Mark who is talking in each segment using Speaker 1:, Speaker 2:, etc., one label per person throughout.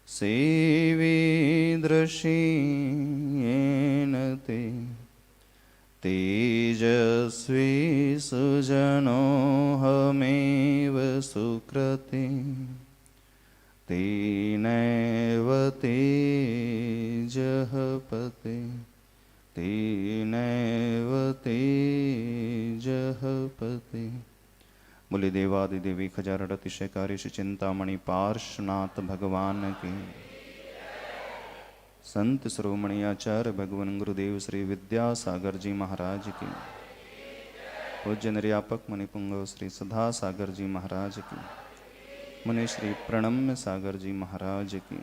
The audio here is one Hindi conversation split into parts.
Speaker 1: सेवीदृशीयेन ते तेजस्वी सुजनोऽहमेव सुकृते तेनैव तेजः पते तेनैव तेजः पते। बोले देवादिदेवी खजारड़ अतिशयकारी श्री चिंतामणि पार्श्वनाथ भगवान की। संत शिरोमणि आचार्य भगवान गुरुदेव श्री विद्यासागर जी महाराज की। पूज्य निर्यापक मुनिपुंगव श्री सदा सागर जी महाराज की। मुनि श्री प्रणम्य सागर जी महाराज की।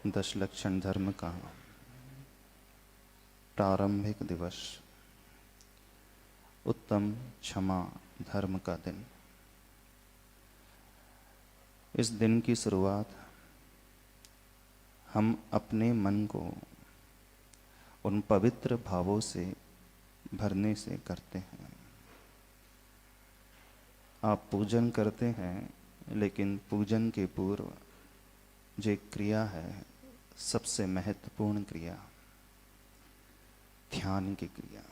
Speaker 1: दश लक्षण धर्म का प्रारंभिक दिवस, उत्तम क्षमा धर्म का दिन। इस दिन की शुरुआत हम अपने मन को उन पवित्र भावों से भरने से करते हैं। आप पूजन करते हैं, लेकिन पूजन के पूर्व जो एक क्रिया है, सबसे महत्वपूर्ण क्रिया, ध्यान की क्रिया।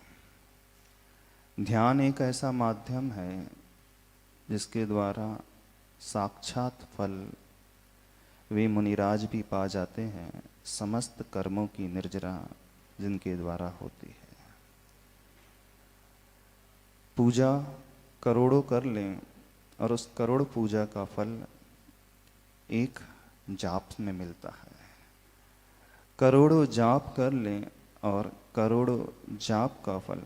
Speaker 1: ध्यान एक ऐसा माध्यम है जिसके द्वारा साक्षात फल वे मुनिराज भी पा जाते हैं, समस्त कर्मों की निर्जरा जिनके द्वारा होती है। पूजा करोड़ों कर लें और उस करोड़ पूजा का फल एक जाप में मिलता है। करोड़ों जाप कर लें और करोड़ों जाप का फल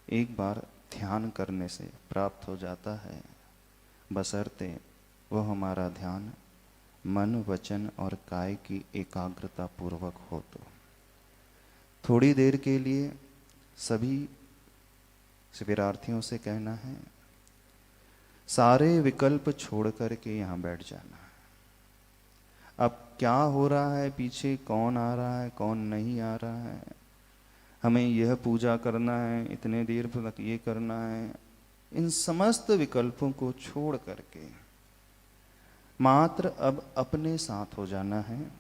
Speaker 1: एक बार ध्यान करने से प्राप्त हो जाता है, बशर्ते वह हमारा ध्यान मन वचन और काय की एकाग्रता पूर्वक हो। तो थोड़ी देर के लिए सभी शिविरार्थियों से कहना है, सारे विकल्प छोड़ कर के यहाँ बैठ जाना है। अब क्या हो रहा है, पीछे कौन आ रहा है कौन नहीं आ रहा है, हमें यह पूजा करना है, इतने देर तक ये करना है, इन समस्त विकल्पों को छोड़ करके मात्र अब अपने साथ हो जाना है,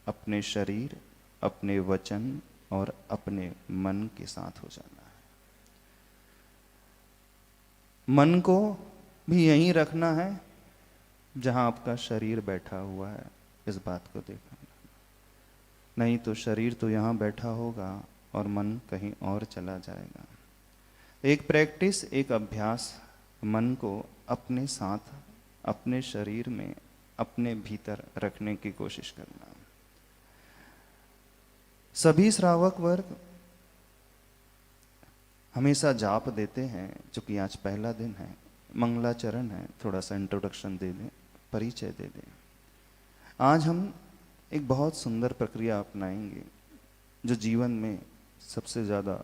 Speaker 1: अपने शरीर, अपने वचन और अपने मन के साथ हो जाना है। मन को भी यहीं रखना है जहां आपका शरीर बैठा हुआ है, इस बात को देखना। नहीं तो शरीर तो यहाँ बैठा होगा और मन कहीं और चला जाएगा। एक प्रैक्टिस, एक अभ्यास, मन को अपने साथ, अपने शरीर में, अपने भीतर रखने की कोशिश करना। सभी श्रावक वर्ग हमेशा जाप देते हैं, चूंकि आज पहला दिन है, मंगलाचरण है, थोड़ा सा इंट्रोडक्शन दे दें, परिचय दे दें। आज हम एक बहुत सुंदर प्रक्रिया अपनाएंगे जो जीवन में सबसे ज़्यादा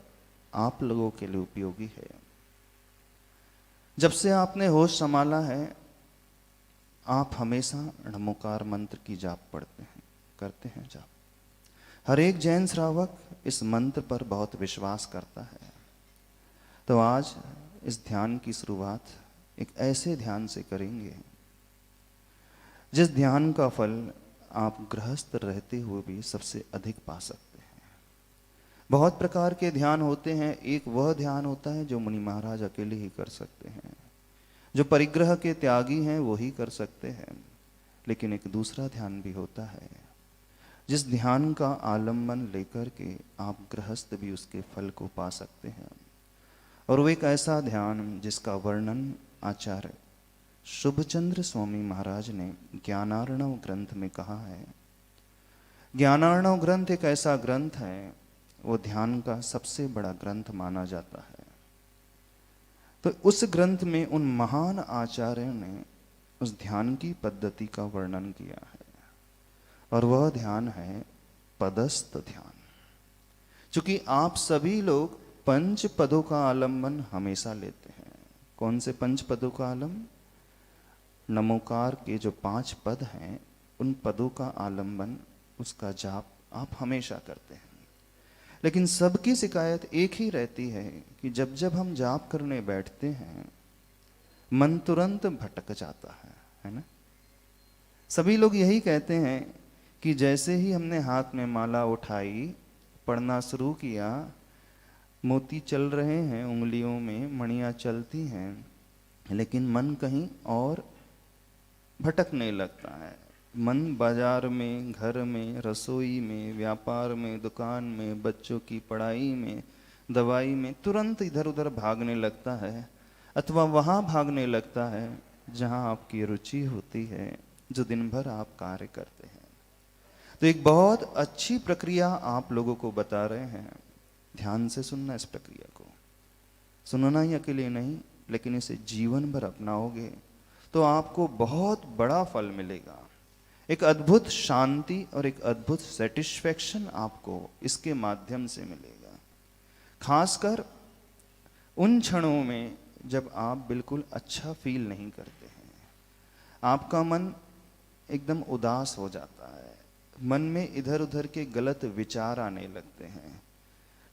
Speaker 1: आप लोगों के लिए उपयोगी है। जब से आपने होश संभाला है, आप हमेशा नमोकार मंत्र की जाप पढ़ते हैं, करते हैं जाप। हर एक जैन श्रावक इस मंत्र पर बहुत विश्वास करता है। तो आज इस ध्यान की शुरुआत एक ऐसे ध्यान से करेंगे जिस ध्यान का फल आप गृहस्थ रहते हुए भी सबसे अधिक पा सकते हैं। बहुत प्रकार के ध्यान होते हैं। एक वह ध्यान होता है जो मुनि महाराज अकेले ही कर सकते हैं, जो परिग्रह के त्यागी हैं वो ही कर सकते हैं। लेकिन एक दूसरा ध्यान भी होता है जिस ध्यान का आलम्बन लेकर के आप गृहस्थ भी उसके फल को पा सकते हैं। और वो एक ऐसा ध्यान जिसका वर्णन आचार्य शुभचंद्र स्वामी महाराज ने ज्ञानार्णव ग्रंथ में कहा है। ज्ञानार्णव ग्रंथ एक ऐसा ग्रंथ है, वो ध्यान का सबसे बड़ा ग्रंथ माना जाता है। तो उस ग्रंथ में उन महान आचार्यों ने उस ध्यान की पद्धति का वर्णन किया है, और वह ध्यान है पदस्थ ध्यान। क्योंकि आप सभी लोग पंच पदों का आलंबन हमेशा लेते हैं। कौन से पंच पदों का आलंबन? नमोकार के जो 5 पद हैं, उन पदों का आलंबन, उसका जाप आप हमेशा करते हैं। लेकिन सबकी शिकायत एक ही रहती है कि जब जब हम जाप करने बैठते हैं मन तुरंत भटक जाता है ना। सभी लोग यही कहते हैं कि जैसे ही हमने हाथ में माला उठाई, पढ़ना शुरू किया, मोती चल रहे हैं उंगलियों में, मणियाँ चलती हैं, लेकिन मन कहीं और भटकने लगता है। मन बाजार में, घर में, रसोई में, व्यापार में, दुकान में, बच्चों की पढ़ाई में, दवाई में तुरंत इधर उधर भागने लगता है, अथवा वहाँ भागने लगता है जहाँ आपकी रुचि होती है, जो दिन भर आप कार्य करते हैं। तो एक बहुत अच्छी प्रक्रिया आप लोगों को बता रहे हैं, ध्यान से सुनना। इस प्रक्रिया को सुनना ही अकेले नहीं, लेकिन इसे जीवन भर अपनाओगे तो आपको बहुत बड़ा फल मिलेगा। एक अद्भुत शांति और एक अद्भुत सेटिस्फैक्शन आपको इसके माध्यम से मिलेगा। खासकर उन क्षणों में जब आप बिल्कुल अच्छा फील नहीं करते हैं, आपका मन एकदम उदास हो जाता है, मन में इधर उधर के गलत विचार आने लगते हैं,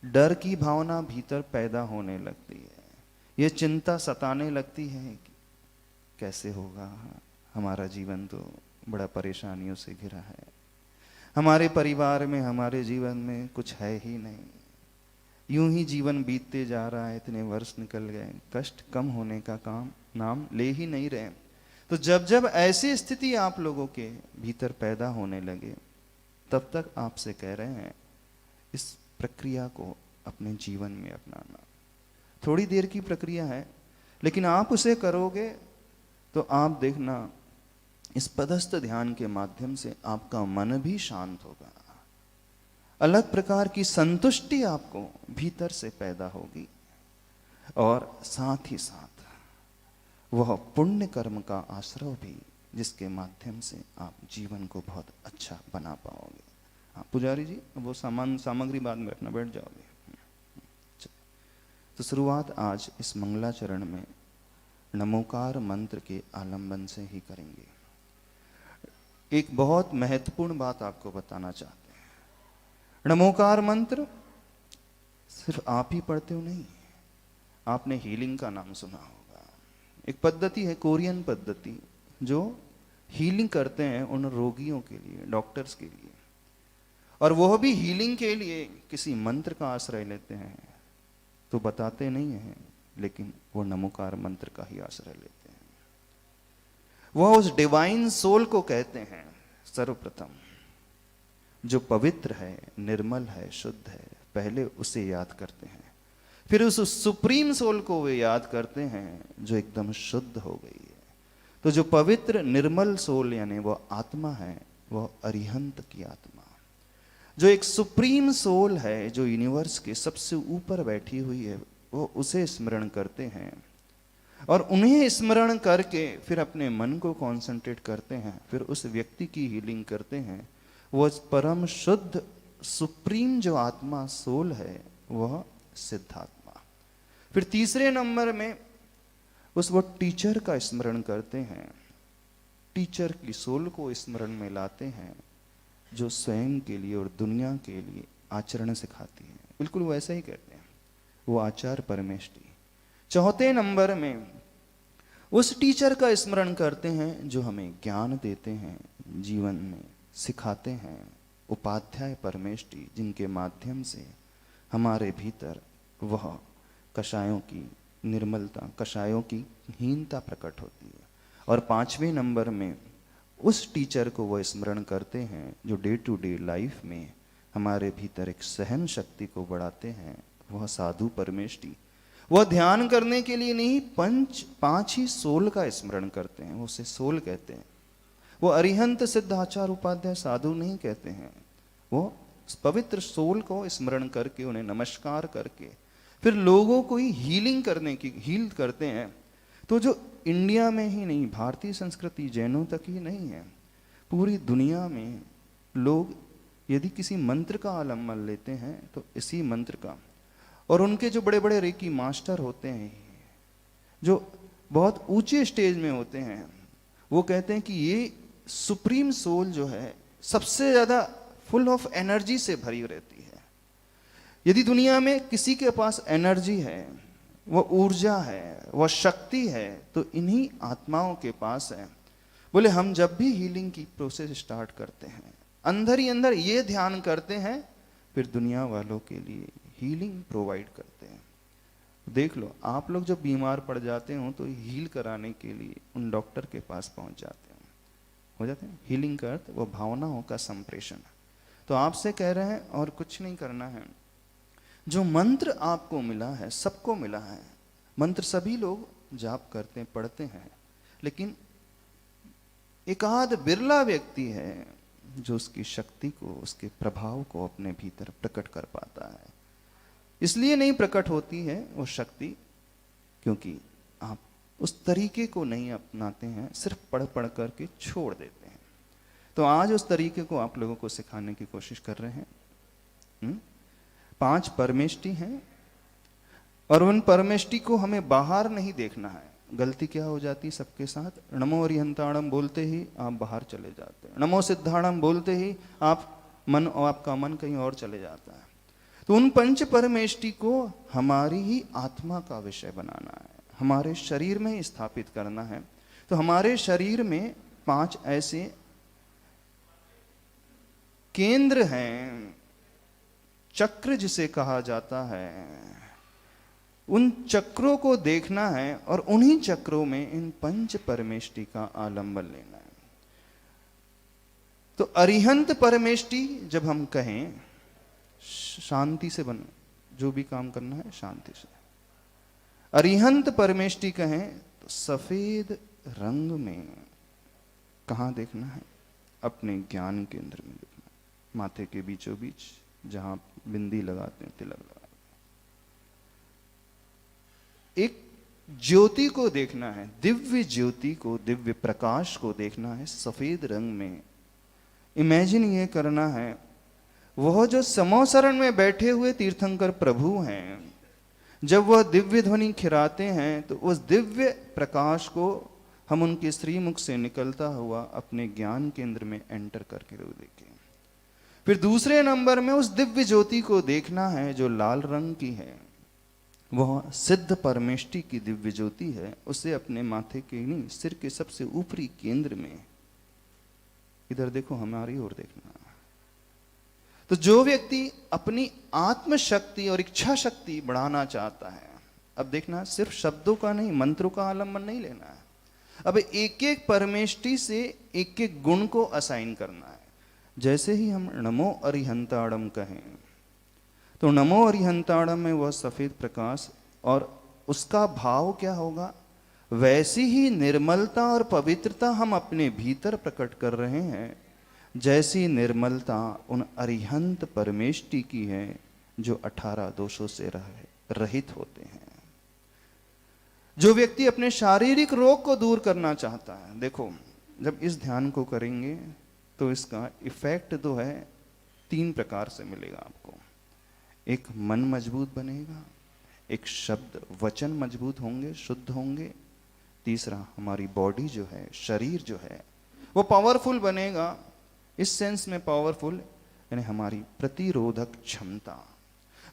Speaker 1: डर की भावना भीतर पैदा होने लगती है, ये चिंता सताने लगती है कि कैसे होगा, हमारा जीवन तो बड़ा परेशानियों से घिरा है, हमारे परिवार में, हमारे जीवन में कुछ है ही नहीं, यूं ही जीवन बीतते जा रहा है, इतने वर्ष निकल गए, कष्ट कम होने का काम नाम ले ही नहीं रहे। तो जब जब ऐसी स्थिति आप लोगों के भीतर पैदा होने लगे, तब तक आपसे कह रहे हैं इस प्रक्रिया को अपने जीवन में अपनाना। थोड़ी देर की प्रक्रिया है, लेकिन आप उसे करोगे तो आप देखना इस पदस्थ ध्यान के माध्यम से आपका मन भी शांत होगा, अलग प्रकार की संतुष्टि आपको भीतर से पैदा होगी, और साथ ही साथ वह पुण्य कर्म का आश्रय भी, जिसके माध्यम से आप जीवन को बहुत अच्छा बना पाओगे। हाँ पुजारी जी, वो सामग्री बाद में रखना, बैठ जाओगे। तो शुरुआत आज इस मंगलाचरण में नमोकार मंत्र के आलंबन से ही करेंगे। एक बहुत महत्वपूर्ण बात आपको बताना चाहते हैं। नमोकार मंत्र सिर्फ आप ही पढ़ते हो नहीं, आपने हीलिंग का नाम सुना होगा। एक पद्धति है, कोरियन पद्धति, जो हीलिंग करते हैं उन रोगियों के लिए, डॉक्टर्स के लिए, और वह भी हीलिंग के लिए किसी मंत्र का आश्रय लेते हैं, तो बताते नहीं हैं, लेकिन वो नमोकार मंत्र का ही आश्रय लेते हैं। वह उस डिवाइन सोल को कहते हैं सर्वप्रथम, जो पवित्र है, निर्मल है, शुद्ध है, पहले उसे याद करते हैं, फिर उस सुप्रीम सोल को वे याद करते हैं जो एकदम शुद्ध हो गई है। तो जो पवित्र निर्मल सोल यानी वो आत्मा है, वह अरिहंत की आत्मा, जो एक सुप्रीम सोल है, जो यूनिवर्स के सबसे ऊपर बैठी हुई है, वो उसे स्मरण करते हैं, और उन्हें स्मरण करके फिर अपने मन को कॉन्सेंट्रेट करते हैं, फिर उस व्यक्ति की हीलिंग करते हैं। वो परम शुद्ध सुप्रीम जो आत्मा सोल है, वह सिद्धात्मा। फिर तीसरे नंबर में उस वो टीचर का स्मरण करते हैं, टीचर की सोल को स्मरण में लाते हैं, जो स्वयं के लिए और दुनिया के लिए आचरण सिखाती है। बिल्कुल वैसे ही कहते हैं, वो आचार्य परमेष्टि। चौथे नंबर में उस टीचर का स्मरण करते हैं जो हमें ज्ञान देते हैं, जीवन में सिखाते हैं, उपाध्याय परमेष्टि, जिनके माध्यम से हमारे भीतर वह कषायों की निर्मलता, कषायों की हीनता प्रकट होती है। और पांचवें नंबर में उस टीचर को वह स्मरण करते हैं जो डे टू डे लाइफ में हमारे भीतर एक सहन शक्ति को बढ़ाते हैं, वह साधु परमेष्टि। वह ध्यान करने के लिए नहीं, पांच ही सोल का स्मरण करते हैं, वो उसे सोल कहते हैं। वो अरिहंत सिद्ध आचार्य उपाध्याय साधु नहीं कहते हैं, वो पवित्र सोल को स्मरण करके, उन्हें नमस्कार करके फिर लोगों को ही हीलिंग करने की हील करते हैं। तो जो इंडिया में ही नहीं, भारतीय संस्कृति जैनों तक ही नहीं है, पूरी दुनिया में लोग यदि किसी मंत्र का आलम्बन लेते हैं तो इसी मंत्र का। और उनके जो बड़े बड़े रेकी मास्टर होते हैं, जो बहुत ऊंचे स्टेज में होते हैं, वो कहते हैं कि ये सुप्रीम सोल जो है सबसे ज़्यादा फुल ऑफ एनर्जी से भरी रहती है। यदि दुनिया में किसी के पास एनर्जी है, वह ऊर्जा है, वह शक्ति है, तो इन्हीं आत्माओं के पास है। बोले हम जब भी हीलिंग की प्रोसेस स्टार्ट करते हैं, अंदर ही अंदर ये ध्यान करते हैं, फिर दुनिया वालों के लिए हीलिंग प्रोवाइड करते हैं। देख लो, आप लोग जब बीमार पड़ जाते हो तो हील कराने के लिए उन डॉक्टर के पास पहुंच जाते हो जाते हैं। हीलिंग का अर्थ वो भावनाओं का संप्रेषण। तो आपसे कह रहे हैं और कुछ नहीं करना है। जो मंत्र आपको मिला है, सबको मिला है मंत्र, सभी लोग जाप करते हैं, पढ़ते हैं, लेकिन एकाध बिरला व्यक्ति है जो उसकी शक्ति को, उसके प्रभाव को अपने भीतर प्रकट कर पाता है। इसलिए नहीं प्रकट होती है वो शक्ति क्योंकि आप उस तरीके को नहीं अपनाते हैं, सिर्फ पढ़ पढ़ करके छोड़ देते हैं। तो आज उस तरीके को आप लोगों को सिखाने की कोशिश कर रहे हैं। 5 परमेष्टि हैं और उन परमेष्टि को हमें बाहर नहीं देखना है। गलती क्या हो जाती है सबके साथ, नमो अरिहंताणम बोलते ही आप बाहर चले जाते हैं, नमो सिद्धाणम बोलते ही आपका मन कहीं और चले जाता है। तो उन पंच परमेष्टि को हमारी ही आत्मा का विषय बनाना है, हमारे शरीर में ही स्थापित करना है। तो हमारे शरीर में 5 ऐसे केंद्र हैं, चक्र जिसे कहा जाता है, उन चक्रों को देखना है और उन्हीं चक्रों में इन पंच परमेष्टि का आलंबन लेना है। तो अरिहंत परमेष्टि जब हम कहें, शांति से बन, जो भी काम करना है शांति से। अरिहंत परमेष्टि कहें तो सफेद रंग में कहां देखना है, अपने ज्ञान केंद्र में देखना है, माथे के बीचों बीच जहां बिंदी लगाते हैं, तिलक लगाते हैं। एक ज्योति को देखना है, दिव्य ज्योति को, दिव्य प्रकाश को देखना है सफेद रंग में। इमेजिन ये करना है, वह जो समोसरण में बैठे हुए तीर्थंकर प्रभु हैं, जब वह दिव्य ध्वनि खिराते हैं तो उस दिव्य प्रकाश को हम उनके श्रीमुख से निकलता हुआ अपने ज्ञान केंद्र में एंटर करके देखें। फिर दूसरे नंबर में उस दिव्य ज्योति को देखना है जो लाल रंग की है, वह सिद्ध परमेष्टि की दिव्य ज्योति है। उसे अपने माथे के नहीं, सिर के सबसे ऊपरी केंद्र में, इधर देखो, हमारी ओर देखना। तो जो व्यक्ति अपनी आत्म शक्ति और इच्छा शक्ति बढ़ाना चाहता है, अब देखना, सिर्फ शब्दों का नहीं, मंत्रों का आलंबन नहीं लेना है। अब एक एक परमेष्टि से एक एक गुण को असाइन करना है। जैसे ही हम नमो अरिहंताणम कहें तो नमो अरिहंताणम में वह सफेद प्रकाश और उसका भाव क्या होगा, वैसी ही निर्मलता और पवित्रता हम अपने भीतर प्रकट कर रहे हैं जैसी निर्मलता उन अरिहंत परमेष्टि की है जो 18 दोषों से रहित होते हैं। जो व्यक्ति अपने शारीरिक रोग को दूर करना चाहता है, देखो जब इस ध्यान को करेंगे तो इसका इफेक्ट जो है 3 प्रकार से मिलेगा आपको। एक, मन मजबूत बनेगा, एक शब्द वचन मजबूत होंगे, शुद्ध होंगे, तीसरा हमारी बॉडी जो है, शरीर जो है वो पावरफुल बनेगा। इस सेंस में पावरफुल यानी हमारी प्रतिरोधक क्षमता,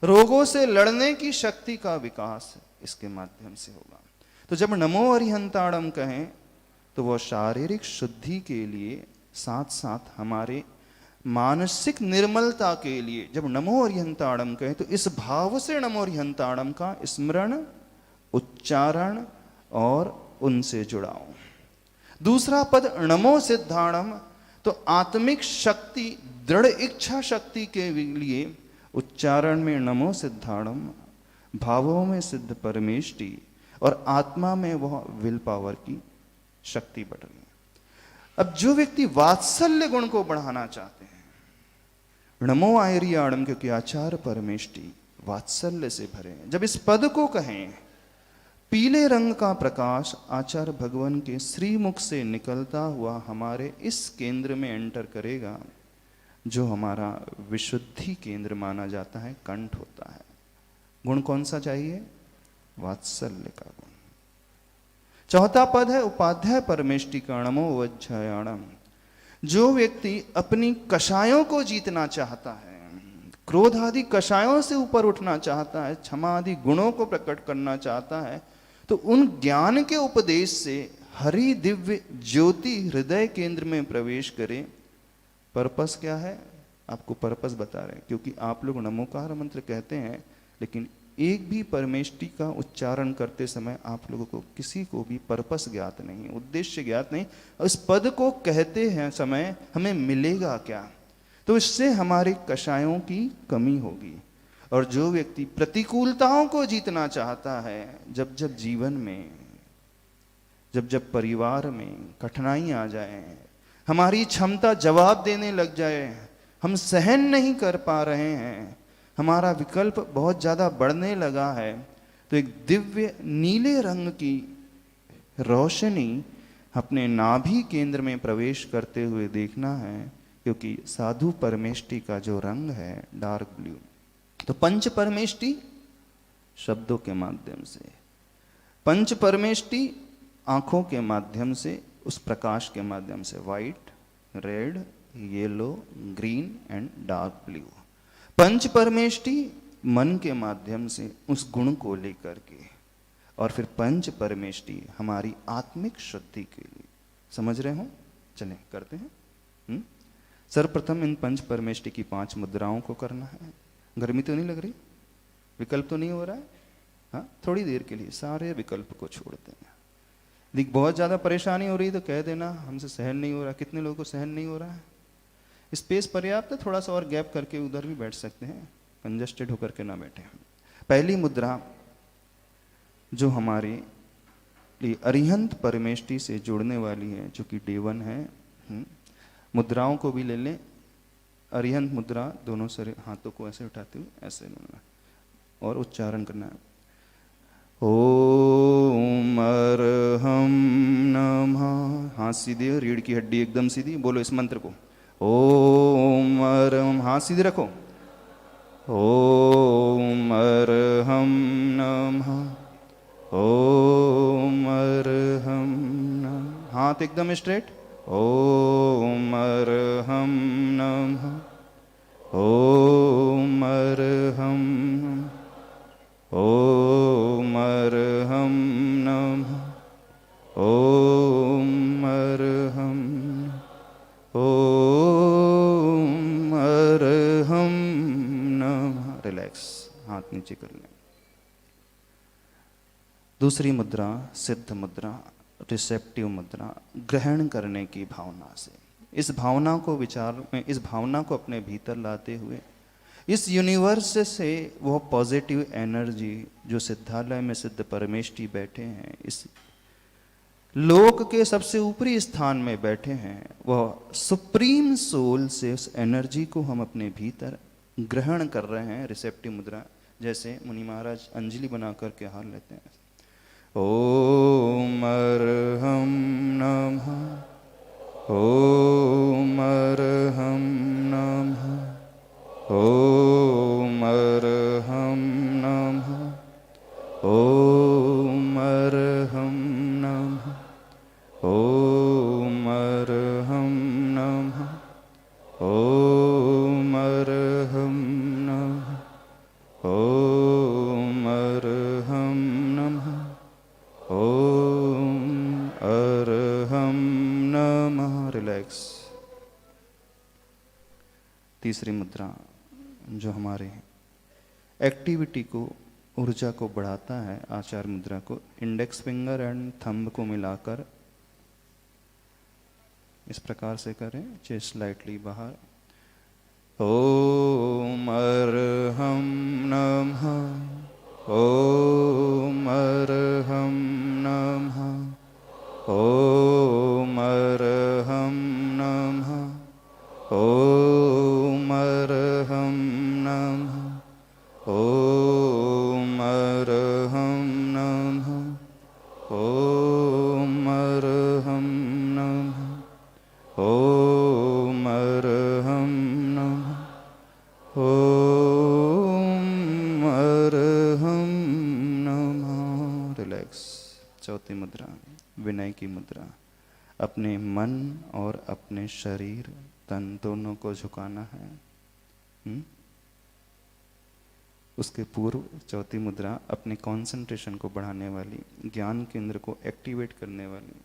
Speaker 1: रोगों से लड़ने की शक्ति का विकास इसके माध्यम से होगा। तो जब नमो अरिहंताणम कहें तो वह शारीरिक शुद्धि के लिए साथ साथ हमारे मानसिक निर्मलता के लिए, जब नमो अरिहंताणम कहें तो इस भाव से नमो अरिहंताणम का स्मरण, उच्चारण और उनसे जुड़ाओ। दूसरा पद नमो सिद्धाणम, तो आत्मिक शक्ति, दृढ़ इच्छा शक्ति के लिए उच्चारण में नमो सिद्धाणम, भावों में सिद्ध परमेष्टि और आत्मा में वह विल पावर की शक्ति बढ़ रही है। अब जो व्यक्ति वात्सल्य गुण को बढ़ाना चाहते हैं, नमो आयरियाणम, क्योंकि आचार परमेष्टि वात्सल्य से भरे हैं। जब इस पद को कहें, पीले रंग का प्रकाश आचार्य भगवान के श्रीमुख से निकलता हुआ हमारे इस केंद्र में एंटर करेगा जो हमारा विशुद्धि केंद्र माना जाता है, कंठ होता है। गुण कौन सा चाहिए, वात्सल्य का गुण। चौथा पद है उपाध्याय परमेष्टि का नमो वज्रयाणम। जो व्यक्ति अपनी कषायों को जीतना चाहता है, क्रोध आदि कषायों से ऊपर उठना चाहता है, क्षमा आदि गुणों को प्रकट करना चाहता है, तो उन ज्ञान के उपदेश से हरि दिव्य ज्योति हृदय केंद्र में प्रवेश करे। पर्पस क्या है? आपको पर्पस बता रहे हैं, क्योंकि आप लोग नमोकार मंत्र कहते हैं, लेकिन एक भी परमेष्टि का उच्चारण करते समय आप लोगों को किसी को भी पर्पस ज्ञात नहीं, उद्देश्य ज्ञात नहीं। उस पद को कहते हैं समय हमें मिलेगा क्या? तो इससे हमारे कषायों की कमी होगी। और जो व्यक्ति प्रतिकूलताओं को जीतना चाहता है, जब जब जीवन में, जब जब परिवार में कठिनाई आ जाए, हमारी क्षमता जवाब देने लग जाए, हम सहन नहीं कर पा रहे हैं, हमारा विकल्प बहुत ज़्यादा बढ़ने लगा है, तो एक दिव्य नीले रंग की रोशनी अपने नाभि केंद्र में प्रवेश करते हुए देखना है, क्योंकि साधु परमेष्टि का जो रंग है डार्क ब्लू। तो पंच परमेष्टि शब्दों के माध्यम से, पंच परमेष्टि आंखों के माध्यम से, उस प्रकाश के माध्यम से, white, red, yellow, green and dark blue. पंच परमेष्टि मन के माध्यम से उस गुण को लेकर के, और फिर पंच परमेष्टि हमारी आत्मिक शुद्धि के लिए। समझ रहे हो? चलें करते हैं। सर्वप्रथम इन पंच परमेष्टि की 5 मुद्राओं को करना है। गर्मी तो नहीं लग रही? विकल्प तो नहीं हो रहा है? हाँ, थोड़ी देर के लिए सारे विकल्प को छोड़ दें। देख, बहुत ज़्यादा परेशानी हो रही तो कह देना हमसे सहन नहीं हो रहा। कितने लोगों को सहन नहीं हो रहा है? स्पेस पर्याप्त है, थोड़ा सा और गैप करके उधर भी बैठ सकते हैं, कंजस्टेड होकर के ना बैठे। पहली मुद्रा जो हमारे लिए अरिहंत परमेष्टि से जुड़ने वाली है, जो कि D1 है। मुद्राओं को भी ले लें। अरिहंत मुद्रा, दोनों सर हाथों को ऐसे उठाते हुए ऐसे लेना और उच्चारण करना है। ओम अरहम नमः। हाथ सीधे, रीढ़ की हड्डी एकदम सीधी। बोलो इस मंत्र को, ओम अरहम। हाथ सीधे रखो। ओम अरहम नमः। ओम अरहम नमः। हाथ एकदम स्ट्रेट। ओम अरहम नमः। ओम अरहम नमः। ओम अरहम नमः। ओम अरहम नमः। ओम अरहम नमः। रिलैक्स, हाथ नीचे कर लें। दूसरी मुद्रा सिद्ध मुद्रा, रिसेप्टिव मुद्रा, ग्रहण करने की भावना से। इस भावना को विचार में, इस भावना को अपने भीतर लाते हुए, इस यूनिवर्स से वो पॉजिटिव एनर्जी जो सिद्धालय में सिद्ध परमेष्टि बैठे हैं, इस लोक के सबसे ऊपरी स्थान में बैठे हैं, वह सुप्रीम सोल से उस एनर्जी को हम अपने भीतर ग्रहण कर रहे हैं। रिसेप्टिव मुद्रा, जैसे मुनि महाराज अंजलि बना करके हार लेते हैं। ओम अरहम नमः। ओम अरहम नमः। ओम अरहम नमः। ओम अरहम नमः। ओम अरहम नमः। ओम अरहम नमः। ओम अरहम नमः। ओम अरहम नमः। रिलैक्स। तीसरी मुद्रा जो हमारे एक्टिविटी को, ऊर्जा को बढ़ाता है, आचार मुद्रा को इंडेक्स फिंगर एंड थंब को मिलाकर इस प्रकार से करें, चेस्ट स्लाइटली बाहर। ओम अरहम नमः। ओम अरहम नमः। ओम अरहम नमः। ओम अरहम नमः। ओम अरहम नमः। ओम अरहम नमः। ओम अरहम नमः। ओम अरहम नमः। रिलैक्स। चौथी मुद्रा विनय की मुद्रा, अपने मन और अपने शरीर, तन दोनों को झुकाना है। उसके पूर्व चौथी मुद्रा अपने कंसंट्रेशन को बढ़ाने वाली, ज्ञान केंद्र को एक्टिवेट करने वाली।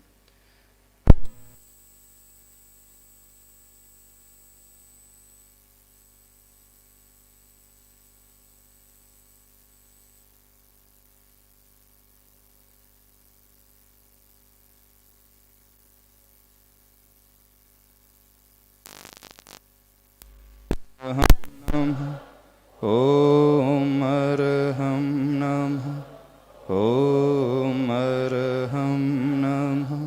Speaker 1: ओम अर्हं नमः, ओम अर्हं नमः,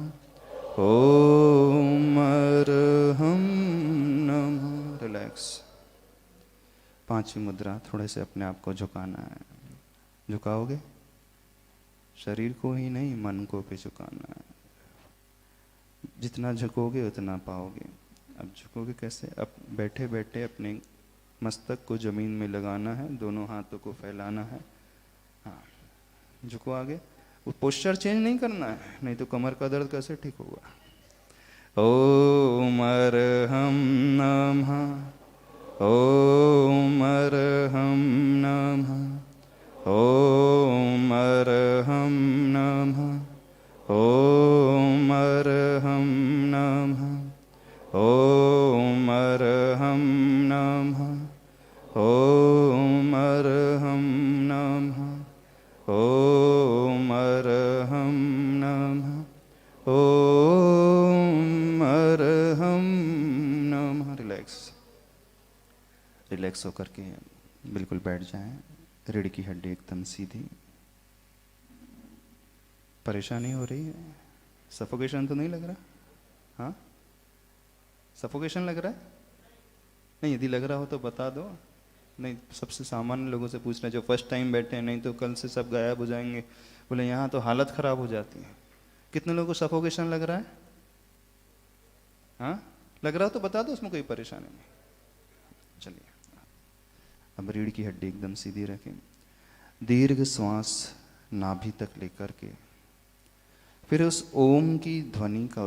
Speaker 1: ओम अर्हं नमः। रिलैक्स। पांचवी मुद्रा, थोड़े से अपने आप को झुकाना है। झुकाओगे? शरीर को ही नहीं, मन को भी झुकाना है। जितना झुकोगे उतना पाओगे। अब झुकोगे कैसे? अब बैठे बैठे अपने मस्तक को जमीन में लगाना है, दोनों हाथों को फैलाना है। हाँ, झुको आगे। वो पोस्चर चेंज नहीं करना है, नहीं तो कमर का दर्द कैसे ठीक होगा। ओम अर्हं नमः, ओम अर्हं नमः, ओम अर्हं नमः, ओम अर्हं नमः, ओम अर्हं नमः, ओम अर्हं नमः, ओम अर्हं नमः, ओम अर्हं नमः। रिलैक्स। रिलैक्स होकर के बिल्कुल बैठ जाएं। रीढ़ की हड्डी एकदम सीधी। परेशानी हो रही है? सफोकेशन तो नहीं लग रहा? हाँ, सफोकेशन लग रहा है? नहीं, यदि लग रहा हो तो बता दो। नहीं, सबसे सामान्य लोगों से पूछना जो फर्स्ट टाइम बैठे हैं, नहीं तो कल से सब गायब हो जाएंगे। बोले यहाँ तो हालत खराब हो जाती है। कितने लोगों को सफोकेशन लग रहा है? हाँ, लग रहा हो तो बता दो, उसमें कोई परेशानी नहीं। चलिए, अब रीढ़ की हड्डी एकदम सीधी रखें। दीर्घ श्वास नाभि तक लेकर के फिर उस ओम की ध्वनि का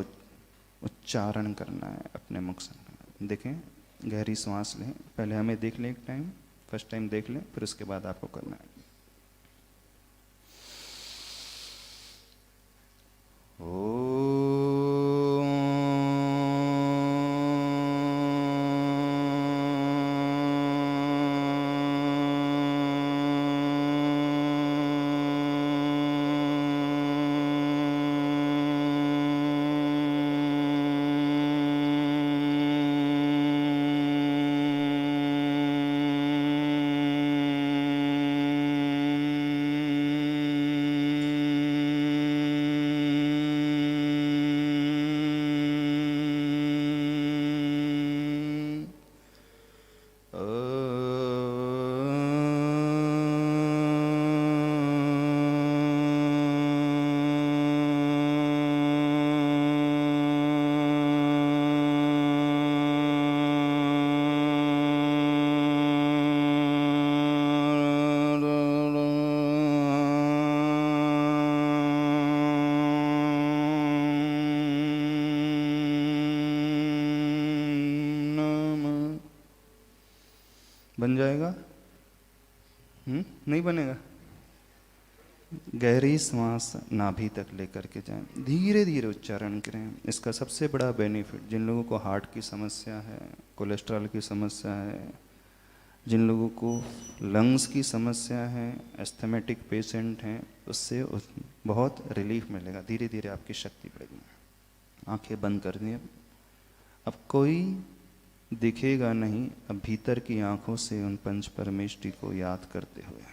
Speaker 1: उच्चारण करना है अपने मुख से। देखें, गहरी सांस लें। पहले हमें देख लें, एक टाइम, फर्स्ट टाइम देख लें, फिर उसके बाद आपको करना है। बन जाएगा? नहीं बनेगा? गहरी सांस नाभि तक लेकर के जाएं, धीरे धीरे उच्चारण करें। इसका सबसे बड़ा बेनिफिट जिन लोगों को हार्ट की समस्या है, कोलेस्ट्रॉल की समस्या है, जिन लोगों को लंग्स की समस्या है, एस्थमेटिक पेशेंट हैं, उससे बहुत रिलीफ मिलेगा। धीरे धीरे आपकी शक्ति बढ़ेगी। आंखें बंद कर दें। अब कोई दिखेगा नहीं, अब भीतर की आंखों से उन पंच परमेष्टि को याद करते हुए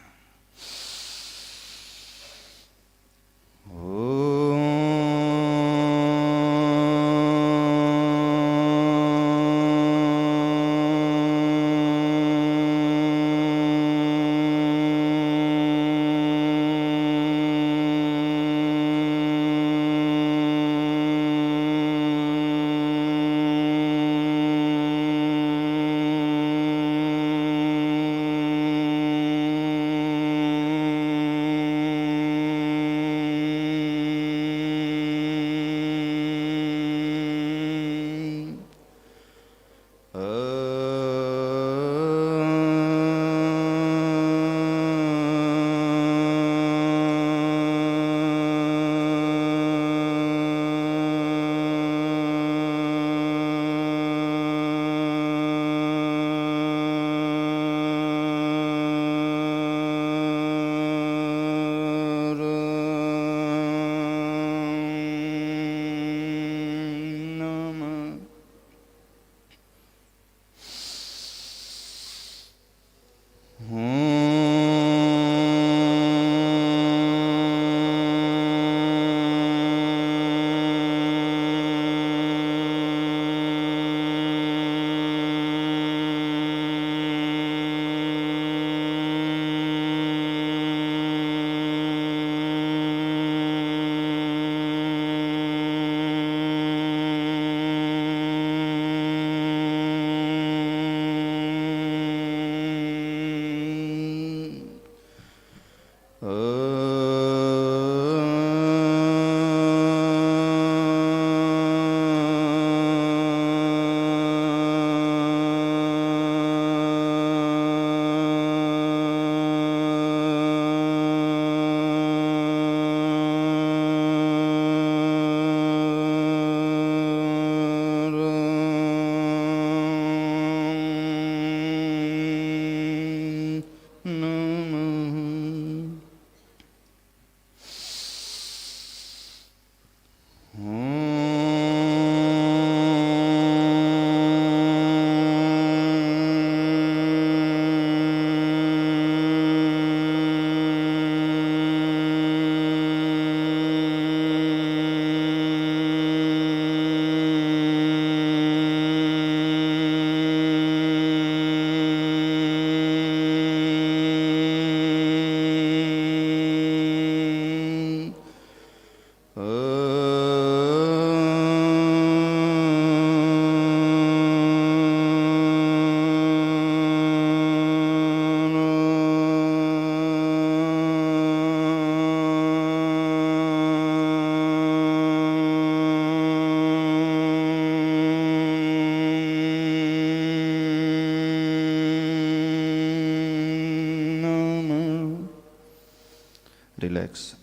Speaker 1: रिलैक्स।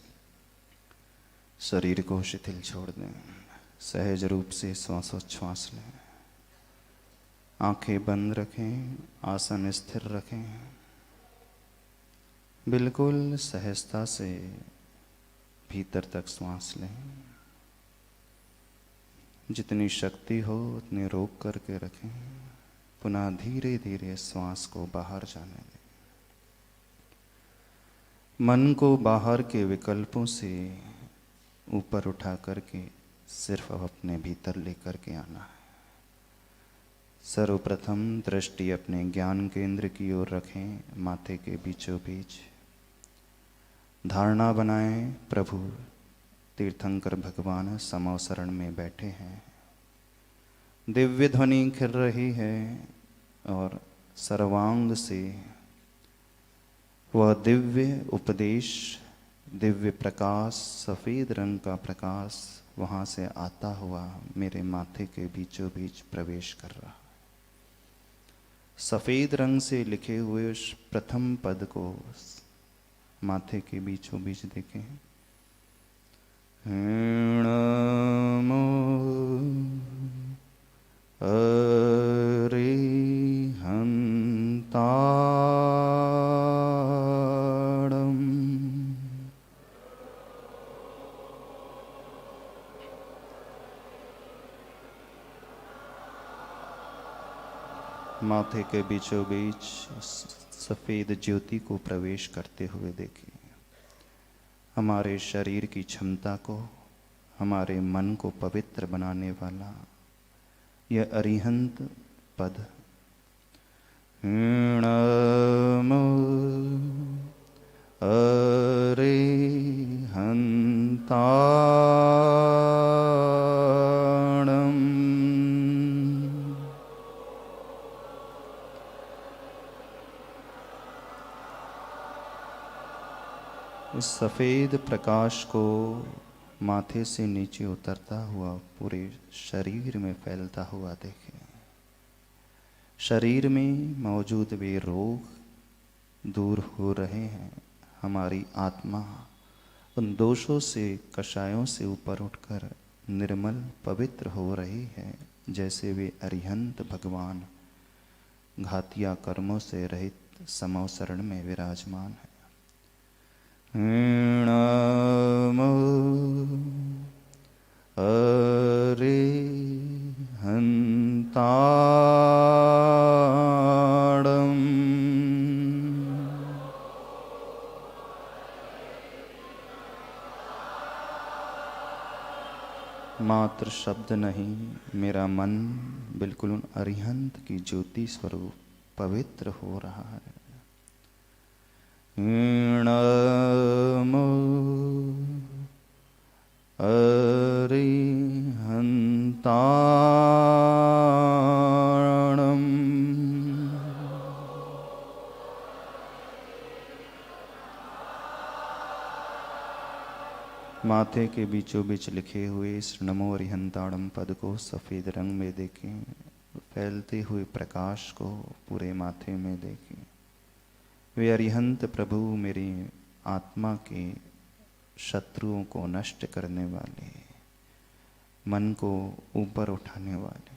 Speaker 1: शरीर को शिथिल छोड़ दें। सहज रूप से श्वासोच्छ्वास लें। आंखें बंद रखें, आसन स्थिर रखें। बिल्कुल सहजता से भीतर तक श्वास लें। जितनी शक्ति हो उतनी रोक करके रखें। पुनः धीरे धीरे श्वास को बाहर जाने दें। मन को बाहर के विकल्पों से ऊपर उठा करके सिर्फ अब अपने भीतर लेकर के आना है। सर्वप्रथम दृष्टि अपने ज्ञान केंद्र की ओर रखें, माथे के बीचों बीच। धारणा बनाएं, प्रभु तीर्थंकर भगवान समवसरण में बैठे हैं। दिव्य ध्वनि खिल रही है और सर्वांग से वह दिव्य उपदेश, दिव्य प्रकाश, सफ़ेद रंग का प्रकाश वहाँ से आता हुआ मेरे माथे के बीचों बीच प्रवेश कर रहा। सफ़ेद रंग से लिखे हुए उस प्रथम पद को माथे के बीचों बीच देखें। नमो अरिहंताणम्। माथे के बीचों बीच सफ़ेद ज्योति को प्रवेश करते हुए देखिए। हमारे शरीर की क्षमता को, हमारे मन को पवित्र बनाने वाला यह अरिहंत पद। नमो अरिहंताणम्। इस सफ़ेद प्रकाश को माथे से नीचे उतरता हुआ पूरे शरीर में फैलता हुआ देखें। शरीर में मौजूद वे रोग दूर हो रहे हैं। हमारी आत्मा उन दोषों से, कषायों से ऊपर उठकर निर्मल पवित्र हो रही है, जैसे वे अरिहंत भगवान घातिया कर्मों से रहित समवसरण में विराजमान है। नमो अरिहंताणम्। मात्र शब्द नहीं, मेरा मन बिल्कुल उन अरिहंत की ज्योति स्वरूप पवित्र हो रहा है। नमो अरिहंताणम्। माथे के बीचों बीच लिखे हुए इस नमो अरिहंताणम् पद को सफ़ेद रंग में देखें। फैलते हुए प्रकाश को पूरे माथे में देखें। वे अरिहंत प्रभु मेरी आत्मा के शत्रुओं को नष्ट करने वाले, मन को ऊपर उठाने वाले।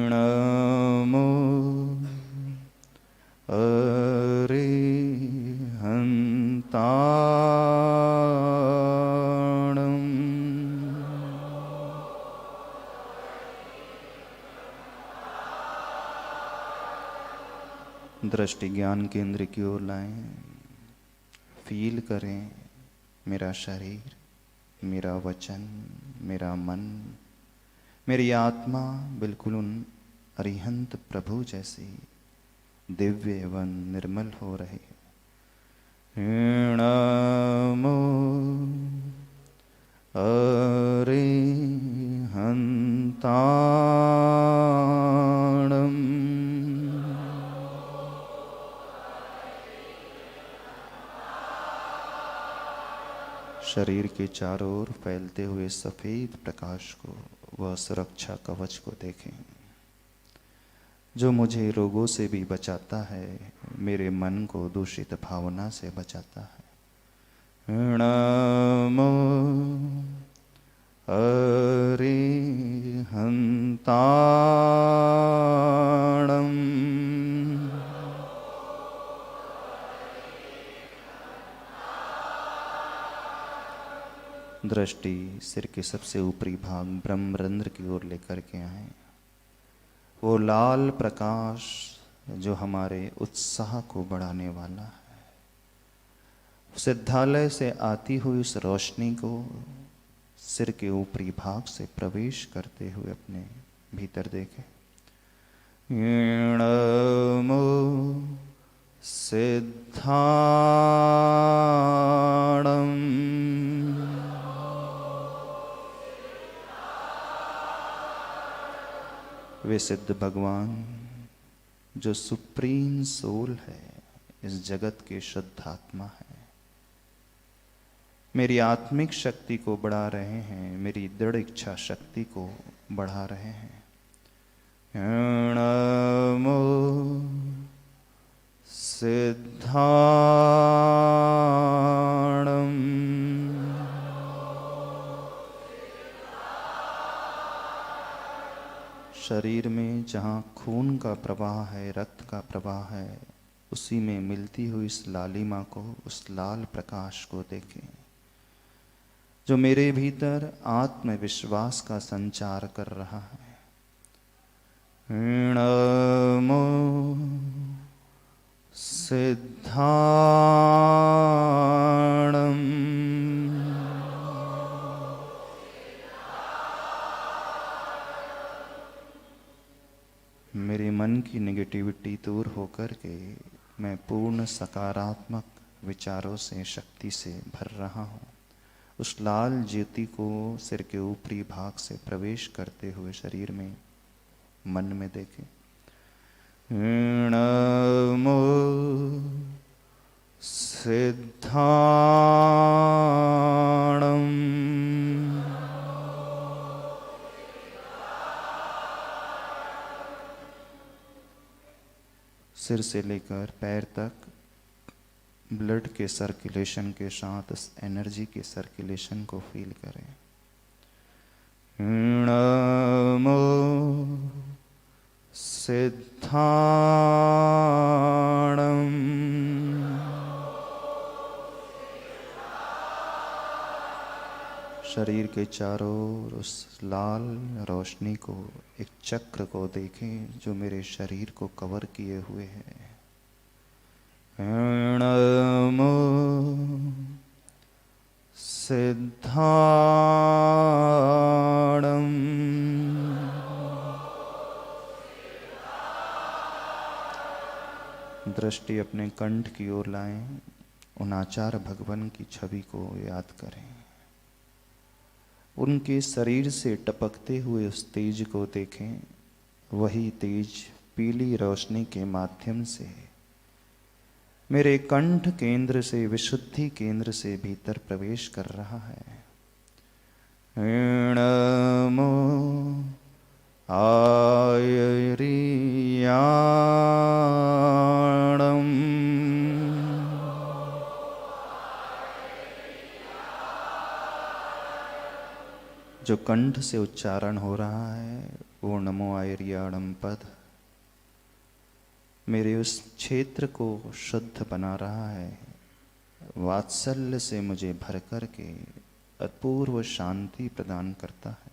Speaker 1: नमो अरिहंताणम्। दृष्टि ज्ञान केंद्र की ओर लाएं। फील करें, मेरा शरीर, मेरा वचन, मेरा मन, मेरी आत्मा बिल्कुल उन अरिहंत प्रभु जैसी दिव्य एवं निर्मल हो रही है। नमो अरिहंताणम्। शरीर के चारों ओर फैलते हुए सफ़ेद प्रकाश को, वह सुरक्षा कवच को देखें जो मुझे रोगों से भी बचाता है, मेरे मन को दूषित भावना से बचाता है। नमो अरिहन्ताणम् दृष्टि सिर के सबसे ऊपरी भाग ब्रह्मरंध्र की ओर लेकर के आए। वो लाल प्रकाश जो हमारे उत्साह को बढ़ाने वाला है, सिद्धालय से आती हुई उस रोशनी को सिर के ऊपरी भाग से प्रवेश करते हुए अपने भीतर देखें। नमो सिद्धाणम् वे सिद्ध भगवान जो सुप्रीम सोल है, इस जगत के शुद्ध आत्मा है, मेरी आत्मिक शक्ति को बढ़ा रहे हैं, मेरी दृढ़ इच्छा शक्ति को बढ़ा रहे हैं। नमो सिद्धाणम् शरीर में जहाँ खून का प्रवाह है, रक्त का प्रवाह है, उसी में मिलती हुई इस लालिमा को, उस लाल प्रकाश को देखें जो मेरे भीतर आत्मविश्वास का संचार कर रहा है। नमो सिद्धाणम् मेरे मन की नेगेटिविटी दूर होकर के मैं पूर्ण सकारात्मक विचारों से, शक्ति से भर रहा हूँ। उस लाल ज्योति को सिर के ऊपरी भाग से प्रवेश करते हुए शरीर में, मन में देखें। नमो सिद्धाणम् सिर से लेकर पैर तक ब्लड के सर्कुलेशन के साथ इस एनर्जी के सर्कुलेशन को फील करें। नमो सिद्धाणम् शरीर के चारों ओर उस लाल रोशनी को, एक चक्र को देखें जो मेरे शरीर को कवर किए हुए है। नमो सिद्धाणम् दृष्टि अपने कंठ की ओर लाएं, उन आचार्य भगवान की छवि को याद करें। उनके शरीर से टपकते हुए उस तेज को देखें। वही तेज पीली रोशनी के माध्यम से मेरे कंठ केंद्र से, विशुद्धि केंद्र से भीतर प्रवेश कर रहा है। नमो आयरियाणम् जो कंठ से उच्चारण हो रहा है वो नमो आयरियाणम पद मेरे उस क्षेत्र को शुद्ध बना रहा है, वात्सल्य से मुझे भर कर के अपूर्व शांति प्रदान करता है।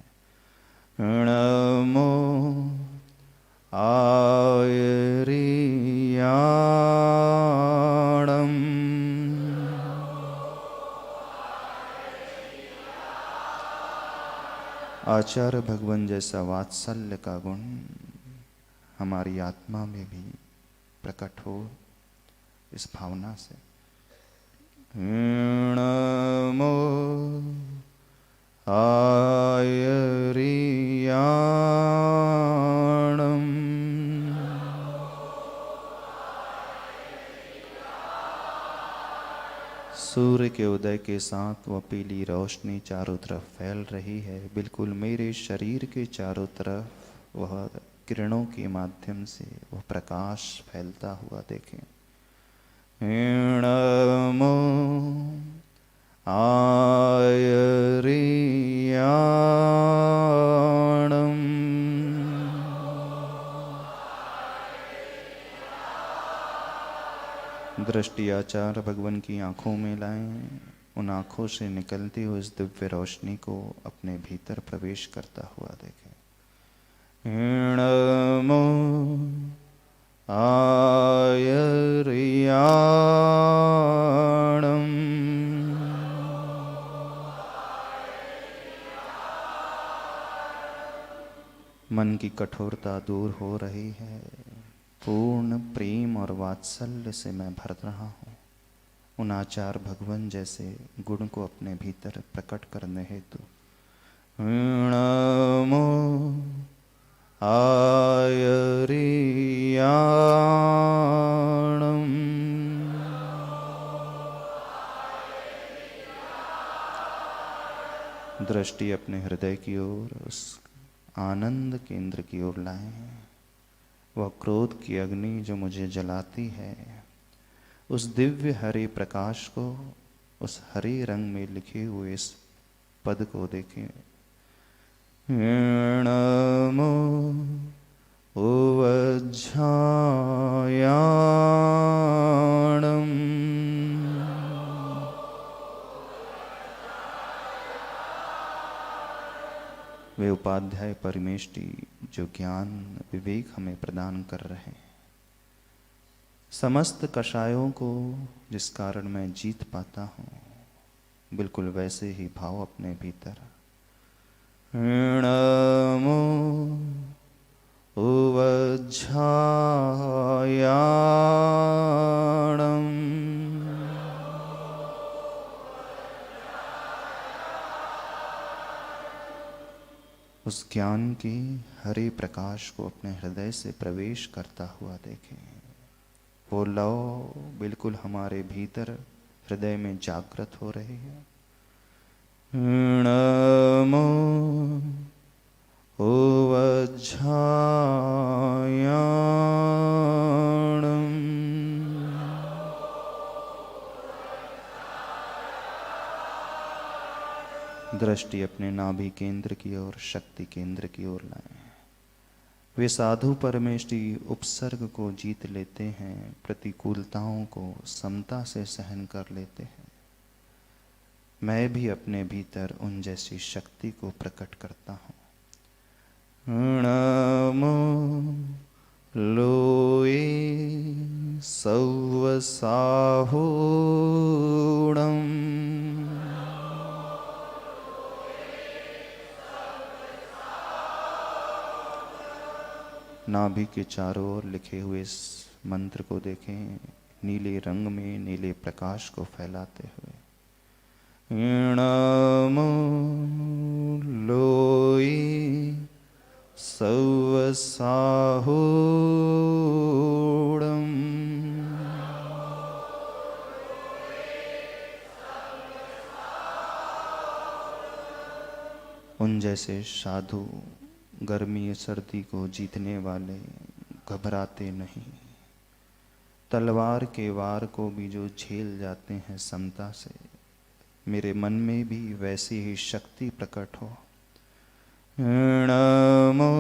Speaker 1: नमो आयरियाणम् आचार्य भगवान जैसा वात्सल्य का गुण हमारी आत्मा में भी प्रकट हो इस भावना से। नमो आयरियाणम् सूर्य के उदय के साथ वह पीली रोशनी चारों तरफ फैल रही है। बिल्कुल मेरे शरीर के चारों तरफ वह किरणों के माध्यम से वह प्रकाश फैलता हुआ देखें। नमो दृष्टि आचार्य भगवान की आंखों में लाएं, उन आंखों से निकलती हुई इस दिव्य रोशनी को अपने भीतर प्रवेश करता हुआ देखें। नमो आयर्याणम् मन की कठोरता दूर हो रही है, पूर्ण प्रेम और वात्सल्य से मैं भर रहा हूँ। उन आचार्य भगवान जैसे गुण को अपने भीतर प्रकट करने हेतु नमो आयर्याणम्। दृष्टि अपने हृदय की ओर, उस आनंद केंद्र की ओर लाएं। वह क्रोध की अग्नि जो मुझे जलाती है, उस दिव्य हरे प्रकाश को, उस हरे रंग में लिखे हुए इस पद को देखें। नमो उवज्झायाणम्। वे उपाध्याय परमेष्टि जो ज्ञान विवेक हमें प्रदान कर रहे हैं, समस्त कषायों को जिस कारण मैं जीत पाता हूँ, बिल्कुल वैसे ही भाव अपने भीतर। नमो उवज्झायाणम्। उस ज्ञान की हरे प्रकाश को अपने हृदय से प्रवेश करता हुआ देखें। वो लौ बिल्कुल हमारे भीतर हृदय में जागृत हो रही है। नमो उवज्झायाणम्। दृष्टि अपने नाभि केंद्र की ओर, शक्ति केंद्र की ओर लाएं। वे साधु परमेष्टि उपसर्ग को जीत लेते हैं, प्रतिकूलताओं को समता से सहन कर लेते हैं। मैं भी अपने भीतर उन जैसी शक्ति को प्रकट करता हूँ। नमो लोए सौवसाहूणम्। नाभि के चारों ओर लिखे हुए इस मंत्र को देखें, नीले रंग में नीले प्रकाश को फैलाते हुए। नमो लोए सौवसाहूणम्। उन जैसे साधु गर्मी सर्दी को जीतने वाले, घबराते नहीं, तलवार के वार को भी जो झेल जाते हैं समता से, मेरे मन में भी वैसी ही शक्ति प्रकट हो। नमो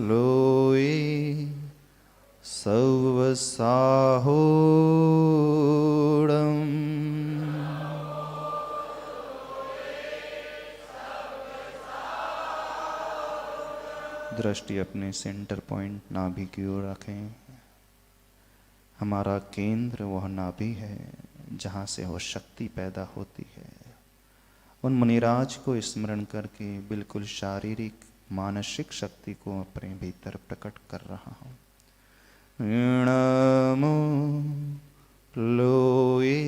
Speaker 1: लोए सौवसाहूणम्। दृष्टि अपने सेंटर पॉइंट नाभि की ओर रखें। हमारा केंद्र वह नाभि है जहाँ से वह शक्ति पैदा होती है। उन मुनिराज को स्मरण करके बिल्कुल शारीरिक मानसिक शक्ति को अपने भीतर प्रकट कर रहा हूँ। नमो लोए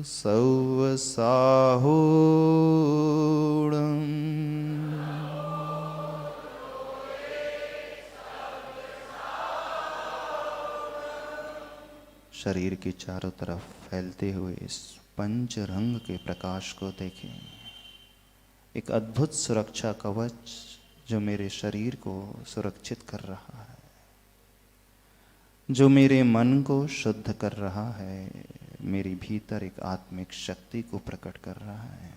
Speaker 1: सौवसाहूणम्। शरीर के चारों तरफ फैलते हुए इस पंच रंग के प्रकाश को देखें। एक अद्भुत सुरक्षा कवच जो मेरे शरीर को सुरक्षित कर रहा है, जो मेरे मन को शुद्ध कर रहा है, मेरी भीतर एक आत्मिक शक्ति को प्रकट कर रहा है।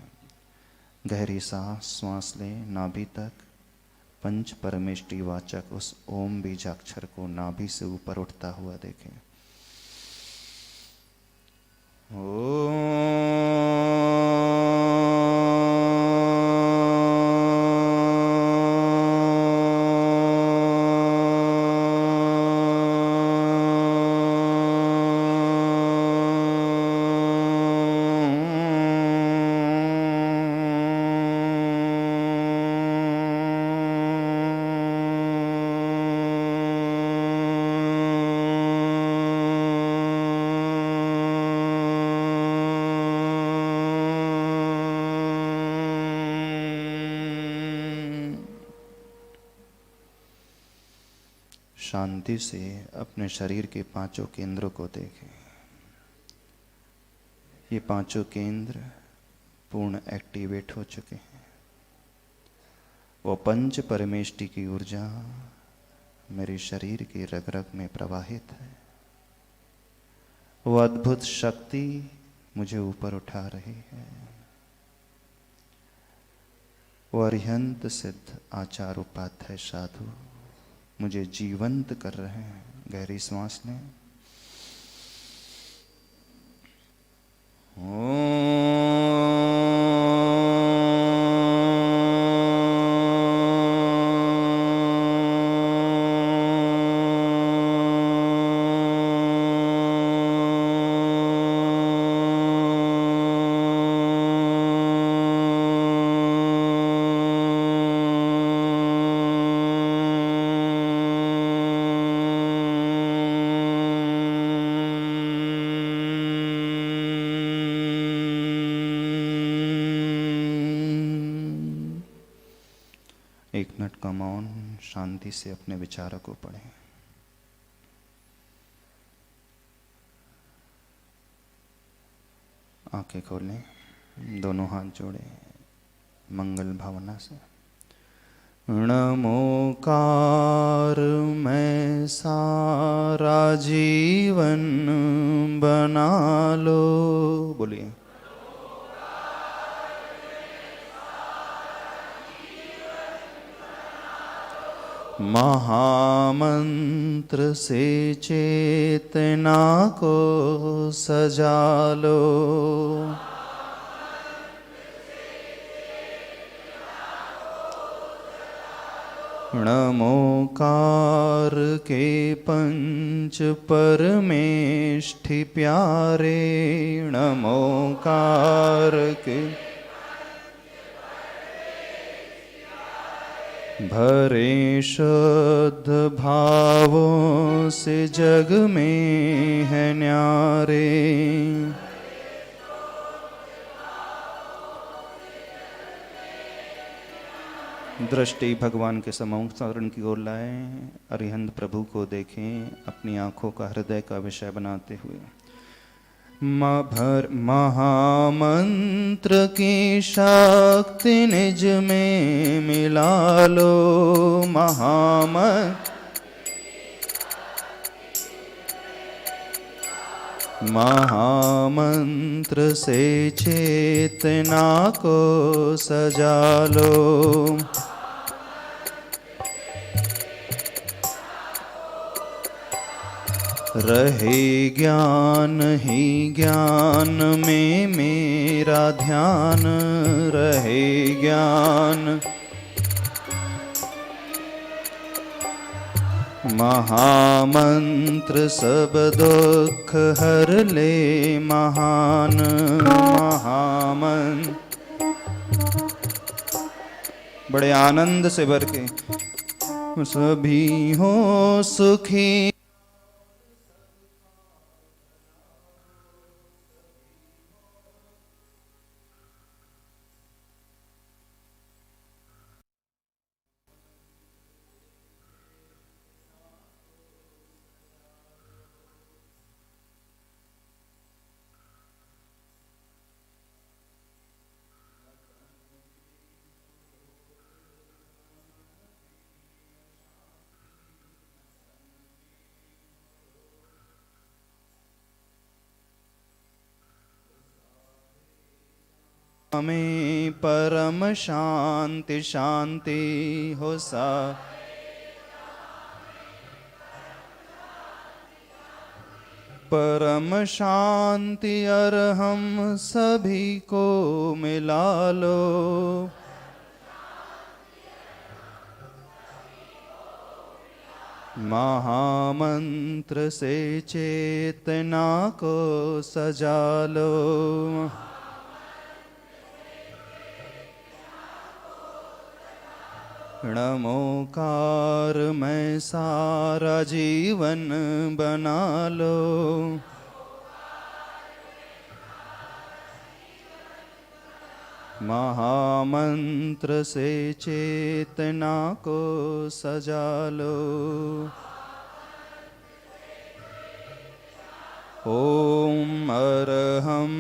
Speaker 1: गहरी श्वास लें नाभि तक। पंच परमेष्टि वाचक उस ओम बीजाक्षर को नाभि से ऊपर उठता हुआ देखें। शांति से अपने शरीर के पांचों केंद्रों को देखें। ये पांचों केंद्र पूर्ण एक्टिवेट हो चुके हैं। वो पंच परमेष्टि की ऊर्जा मेरे शरीर के रग रग में प्रवाहित है। वो अद्भुत शक्ति मुझे ऊपर उठा रही है। वो अरिहंत सिद्ध आचार उपाध्याय साधु मुझे जीवंत कर रहे हैं। गहरी सांस लें। एक मिनट का मौन शांति से अपने विचारों को पढ़ें। आंखें खोलें, दोनों हाथ जोड़े मंगल भावना से। नमोकार मैं सारा जीवन बना लो। बोलिए। महामंत्र से चेतना को सजा लो। नमोकार के पंच परमेष्ठि प्यारे। नमोकार के भरे शुद्ध भावों से जग में है न्यारे। दृष्टि भगवान के सम्मुख शरण की ओर लाएं। अरिहंत प्रभु को देखें अपनी आंखों का हृदय का विषय बनाते हुए। महामंत्र की शक्ति निज में मिला लो। महामंत्र से चेतना को सजा लो। रहे ज्ञान ही ज्ञान में मेरा ध्यान। रहे ज्ञान महामंत्र सब दुख हर ले महान। बड़े आनंद से भर के सभी हो सुखी। में परम शांति शांति हो सा। परम शांति अरहम सभी को मिला लो। महामंत्र से चेतना को सजा लो। नमोकार में सारा जीवन बना लो। महामंत्र से चेतना को सजा लो। ओम अरहम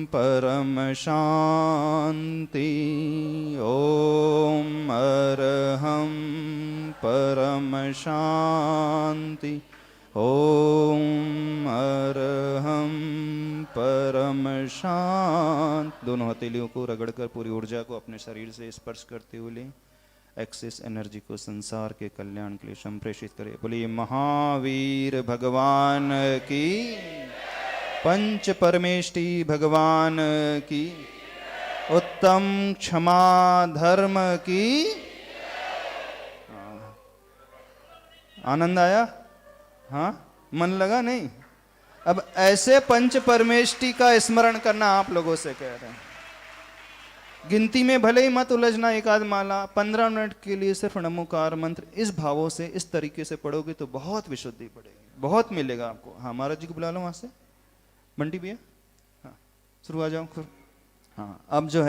Speaker 1: परम शांति। ओम अरहम परम शांति। ओम अरहम परम शांति। दोनों हथेलियों को रगड़कर पूरी ऊर्जा को अपने शरीर से स्पर्श करते हुए लें। एक्सेस एनर्जी को संसार के कल्याण के लिए संप्रेषित करें। बोलिए महावीर भगवान की, पंच परमेष्टि भगवान की, उत्तम क्षमा धर्म की। आनंद आया? हाँ, मन लगा नहीं? अब ऐसे पंच परमेष्टि का स्मरण करना आप लोगों से कह रहे हैं। गिनती में भले ही मत उलझना, एक आध माला 15 मिनट के लिए सिर्फ नमोकार मंत्र इस भावों से इस तरीके से पढ़ोगे तो बहुत विशुद्धि पड़ेगी, बहुत मिलेगा आपको। हाँ, महाराज जी को बुला लो वहां से, बंटी भैया। हाँ, शुरू आ जाओ। हाँ, अब जो है